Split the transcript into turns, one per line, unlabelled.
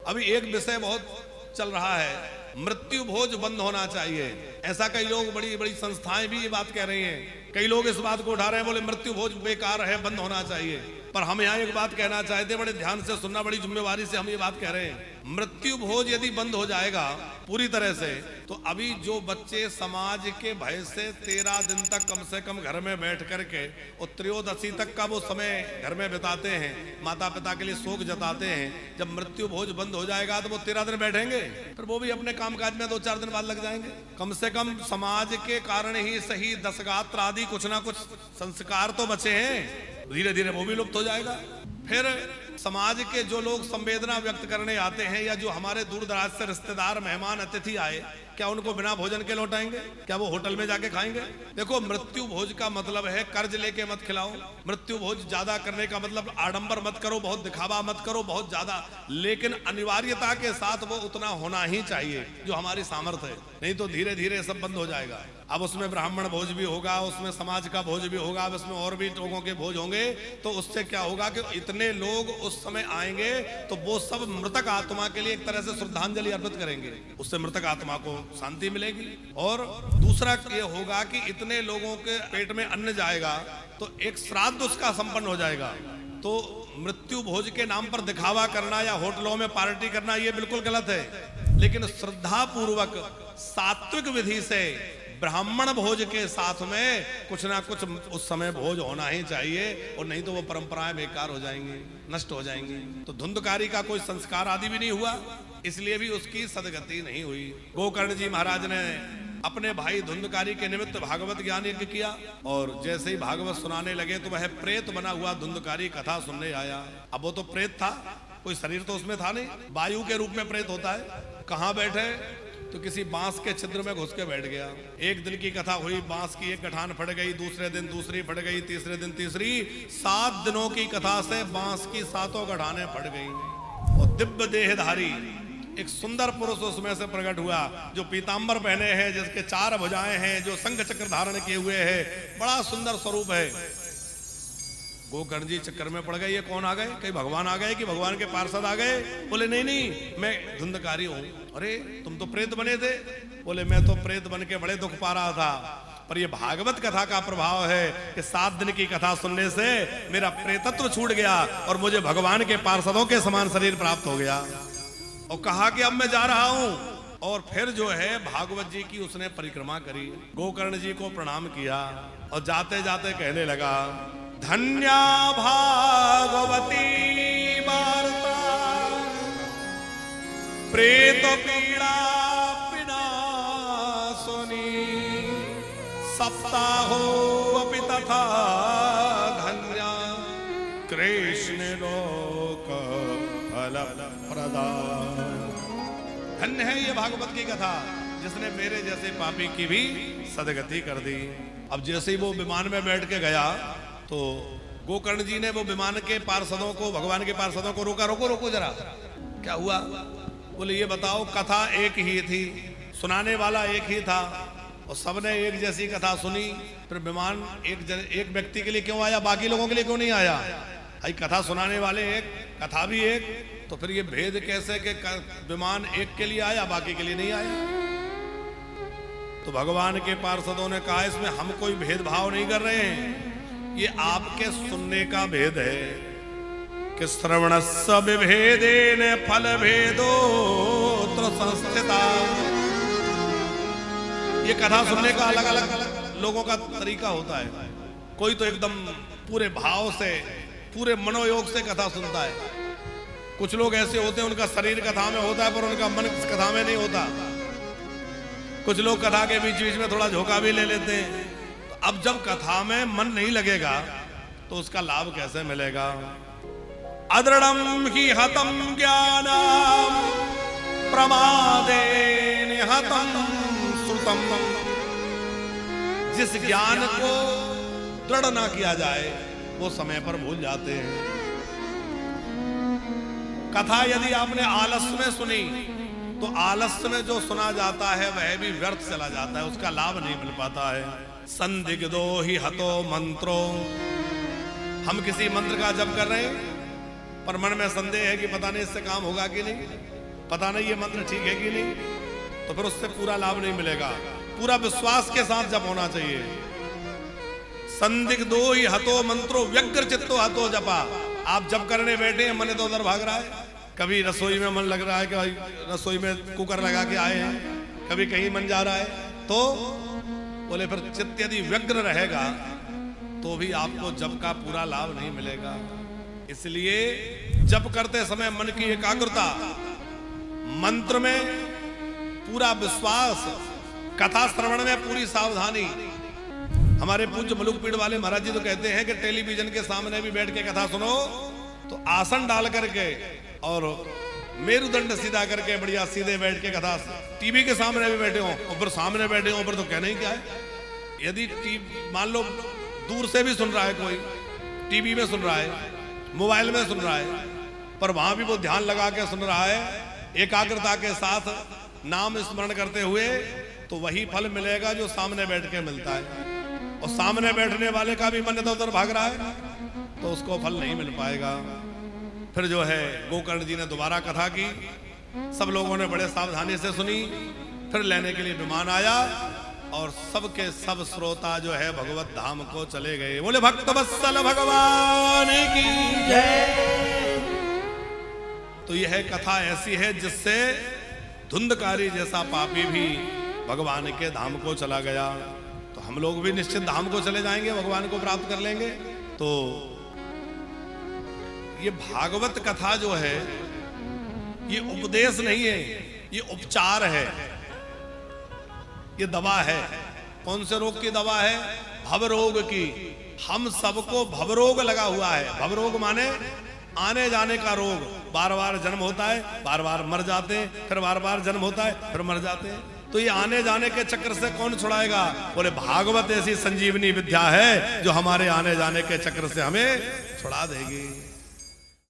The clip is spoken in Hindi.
अभी एक विषय बहुत चल रहा है, मृत्यु भोज बंद होना चाहिए। ऐसा कई लोग, बड़ी बड़ी संस्थाएं भी ये बात कह रही हैं। कई लोग इस बात को उठा रहे हैं, बोले मृत्यु भोज बेकार है, बंद होना चाहिए। पर हम यहाँ एक बात कहना चाहते हैं, बड़े ध्यान से सुनना, बड़ी जिम्मेवारी से हम ये बात कह रहे हैं। मृत्यु भोज यदि बंद हो जाएगा पूरी तरह से, तो अभी जो बच्चे समाज के भय से 13 दिन तक कम से कम घर में बैठ करके और त्रयोदशी तक का वो समय घर में बिताते हैं, माता पिता के लिए शोक जताते हैं, जब मृत्यु भोज बंद हो जाएगा तो वो 13 दिन बैठेंगे, फिर वो भी अपने कामकाज में 2-4 दिन बाद लग जाएंगे। कम से कम समाज के कारण ही सही दशगात्र आदि कुछ ना कुछ संस्कार तो बचे हैं, धीरे धीरे वो भी लुप्त हो जाएगा। फिर समाज के जो लोग संवेदना व्यक्त करने आते हैं, या जो हमारे दूर दराज से रिश्तेदार मेहमान अतिथि आए, क्या उनको बिना भोजन के लौटाएंगे? क्या वो होटल में जाके खाएंगे? देखो, मृत्यु भोज का मतलब है कर्ज लेके मत खिलाओ। मृत्यु भोज ज्यादा करने का मतलब आडंबर मत करो, बहुत दिखावा मत करो बहुत ज्यादा, लेकिन अनिवार्यता के साथ वो उतना होना ही चाहिए जो हमारी सामर्थ्य है, नहीं तो धीरे धीरे सब बंद हो जाएगा। अब उसमें ब्राह्मण भोज भी होगा, उसमें समाज का भोज भी होगा, अब उसमें और भी लोगों के भोज होंगे, तो उससे क्या होगा कि इतने लोग उस समय आएंगे तो वो सब मृतक आत्मा के लिए एक तरह से श्रद्धांजलि अर्पित करेंगे, उससे मृतक आत्मा को शांति मिलेगी। और दूसरा ये होगा कि इतने लोगों के पेट में अन्न जाएगा तो एक श्राद्ध उसका संपन्न हो जाएगा। तो मृत्यु भोज के नाम पर दिखावा करना या होटलों में पार्टी करना ये बिल्कुल गलत है, लेकिन श्रद्धा पूर्वक सात्विक विधि से ब्राह्मण भोज के साथ में कुछ ना कुछ उस समय भोज होना ही चाहिए, और नहीं तो वो परंपराएं बेकार हो जाएंगी, नष्ट हो जाएंगी। तो धुंधकारी का कोई संस्कार आदि भी नहीं हुआ, इसलिए भी उसकी सदगति नहीं हुई। गोकर्ण जी महाराज ने अपने भाई धुंधकारी के निमित्त भागवत ज्ञान यज्ञ किया, और जैसे ही भागवत सुनाने लगे तो वह प्रेत बना हुआ धुंधकारी कथा सुनने आया। अब वो तो प्रेत था, कोई शरीर तो उसमें था नहीं, वायु के रूप में प्रेत होता है। कहाँ बैठे? तो किसी बांस के छिद्र में घुस के बैठ गया। एक दिन की कथा हुई, बांस की एक गठान फट गई, दूसरे दिन दूसरी फट गई, तीसरे दिन तीसरी, 7 दिनों की कथा से बांस की 7 गठानें फट गई। और दिव्य देहधारी एक सुंदर पुरुष उसमें से प्रकट हुआ, जो पीतांबर पहने हैं, जिसके 4 भुजाएं हैं, जो शंख चक्र धारण किए हुए है, बड़ा सुंदर स्वरूप है। गोकर्ण जी चक्कर में पड़ गए, ये कौन आ गए? कहीं भगवान आ गए कि भगवान के पार्षद आ गए? बोले नहीं नहीं, मैं धुंधकारी हूं। अरे तुम तो प्रेत बने थे। बोले मैं तो प्रेत बन के बड़े दुख पा रहा था, पर ये भागवत कथा का प्रभाव है कि 7 दिन की कथा सुनने से मेरा प्रेतत्व छूट गया और मुझे भगवान के पार्षदों के समान शरीर प्राप्त हो गया। और कहा कि अब मैं जा रहा हूं, और फिर जो है भागवत जी की उसने परिक्रमा करी, गोकर्ण जी को प्रणाम किया, और जाते जाते कहने लगा, धन्या भागवती वार्ता प्रेत पीड़ा विनाशनी सप्ताहो अपि तथा धन्या कृष्ण लोक फल प्रदान। धन्य है ये भागवत की कथा, जिसने मेरे जैसे पापी की भी सदगति कर दी। अब जैसे ही वो विमान में बैठ के गया तो गोकर्ण जी ने वो विमान के पार्षदों को, भगवान के पार्षदों को रोका, रोको रोको जरा, क्या हुआ? बोले ये बताओ, कथा एक ही थी, सुनाने वाला एक ही था, और सबने एक जैसी कथा सुनी, फिर विमान एक व्यक्ति के लिए क्यों आया, बाकी लोगों के लिए क्यों नहीं आया? भाई कथा सुनाने वाले एक, कथा भी एक, तो फिर ये भेद कैसे कि विमान एक के लिए आया बाकी के लिए नहीं आया? तो भगवान के पार्षदों ने कहा, इसमें हम कोई भेदभाव नहीं कर रहे हैं, ये आपके सुनने का भेद है कि श्रवणस्य विभेदेन फल भेदोऽत्र संस्थिता। ये कथा सुनने का अलग अलग लोगों का तरीका होता है। कोई तो एकदम पूरे भाव से, पूरे मनोयोग से कथा सुनता है, कुछ लोग ऐसे होते हैं उनका शरीर कथा में होता है पर उनका मन कथा में नहीं होता, कुछ लोग कथा के बीच बीच में थोड़ा झोंका भी ले लेते हैं। अब जब कथा में मन नहीं लगेगा तो उसका लाभ कैसे मिलेगा? अदृढ़म ही हतम ज्ञानम प्रमादेन हतम श्रुतम। जिस ज्ञान को दृढ़ ना किया जाए वो समय पर भूल जाते हैं। कथा यदि आपने आलस्य में सुनी तो आलस्य में जो सुना जाता है वह भी व्यर्थ चला जाता है, उसका लाभ नहीं मिल पाता है। संदिग्धो ही हतो मंत्रो, हम किसी मंत्र का जप कर रहे हैं पर मन में संदेह है कि पता नहीं इससे काम होगा कि नहीं, पता नहीं ये मंत्र ठीक है कि नहीं, तो फिर उससे पूरा लाभ नहीं मिलेगा। पूरा विश्वास के साथ जप होना चाहिए। संदिग्धो ही हतो मंत्रो व्यग्र चित्तो हतो जपा। आप जप करने बैठे हैं, मन तो उधर भाग रहा है, कभी रसोई में मन लग रहा है कि रसोई में कुकर लगा के आए हैं, कभी कहीं मन जा रहा है, तो बोले फिर चित्त यदि व्यग्र रहेगा तो भी आपको जप का पूरा लाभ नहीं मिलेगा। इसलिए जप करते समय मन की एकाग्रता, मंत्र में पूरा विश्वास, कथा श्रवण में पूरी सावधानी। हमारे पूज्य मलुक पीड़ वाले महाराज जी तो कहते हैं कि टेलीविजन के सामने भी बैठ के कथा सुनो तो आसन डाल करके और मेरुदंड सीधा करके बढ़िया सीधे बैठ के कथा। टीवी के सामने भी बैठे हो, ऊपर सामने बैठे हो, ऊपर तो कहना ही क्या है। यदि मान लो दूर से भी सुन रहा है कोई, टीवी में सुन रहा है, मोबाइल में सुन रहा है, पर वहां भी वो ध्यान लगा के सुन रहा है, एकाग्रता के साथ नाम स्मरण करते हुए, तो वही फल मिलेगा जो सामने बैठ के मिलता है। और सामने बैठने वाले का भी मन इधर उधर भाग रहा है तो उसको फल नहीं मिल पाएगा। फिर जो है गोकर्ण जी ने दोबारा कथा की, सब लोगों ने बड़े सावधानी से सुनी। फिर लेने के लिए विमान आया और सबके सब श्रोता जो है भगवत धाम को चले गए। बोले भक्त वत्सल भगवान की जय। तो यह कथा ऐसी है जिससे धुंधकारी जैसा पापी भी भगवान के धाम को चला गया। तो हम लोग भी निश्चित धाम को चले जाएंगे, भगवान को प्राप्त कर लेंगे। तो ये भागवत कथा जो है ये उपदेश नहीं है, ये उपचार है, ये दवा है। कौन से रोग की दवा है? भवरोग की। हम सबको भवरोग लगा हुआ है। भवरोग माने आने जाने का रोग। बार बार जन्म होता है, बार बार मर जाते हैं, फिर बार बार जन्म होता है, फिर मर जाते हैं। तो ये आने जाने के चक्र से कौन छुड़ाएगा? बोले भागवत ऐसी संजीवनी विद्या है जो हमारे आने जाने के चक्र से हमें छुड़ा देगी।